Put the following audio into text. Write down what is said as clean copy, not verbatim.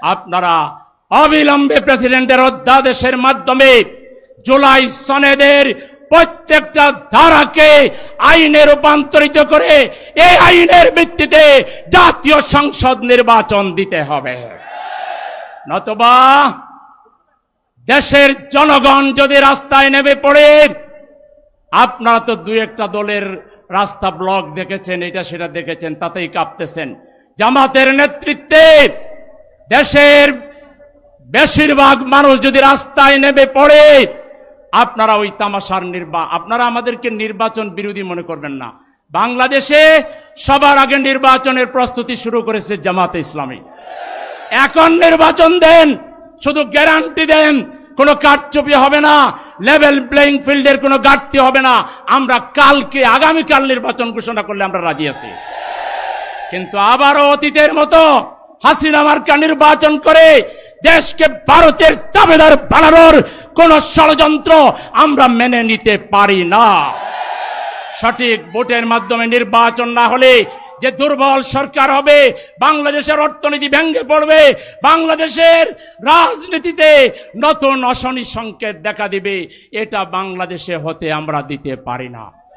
আপনারা অবিলম্বে প্রেসিডেন্টের অধ্যাদেশের মাধ্যমে জুলাই সনদের প্রত্যেকটা ধারাকে আইনে রূপান্তরিত করে এই আইনের ভিত্তিতে জাতীয় সংসদ নির্বাচন দিতে হবে। নতুবা দেশের জনগণ যদি রাস্তায় নেমে পড়ে, আপনারা তো দুই একটা দলের রাস্তা ব্লক দেখেছেন, এটা সেটা দেখেছেন, তাতেই কাঁপতেছেন। জামাতের নেতৃত্বে দেশের বেশিরভাগ মানুষ যদি রাস্তায় নেমে পড়ে, আপনারা ওই তামাশার আপনারা আমাদেরকে নির্বাচন বিরোধী মনে করবেন না। বাংলাদেশে সবার আগে নির্বাচনের প্রস্তুতি শুরু করেছে জামাতে ইসলামী। এখন নির্বাচন দেন, শুধু গ্যারান্টি দেন কোনো কারচুপি হবে না, লেভেল প্লেইং ফিল্ডের কোনো ঘাটতি হবে না। আমরা আগামীকাল নির্বাচন ঘোষণা করলে আমরা রাজি আছি। কিন্তু আবারও অতীতের মতো হাসিনা মার্কা নির্বাচন করে দেশকে ভারতের দাবেদার বানানোর কোন ষড়যন্ত্র আমরা মেনে নিতে পারি না। সঠিক ভোটের মাধ্যমে নির্বাচন না হলে যে দুর্বল সরকার হবে, বাংলাদেশের অর্থনীতি ভেঙে পড়বে, বাংলাদেশের রাজনীতিতে নতুন অশনি সংকেত দেখা দিবে, এটা বাংলাদেশে হতে আমরা দিতে পারি না।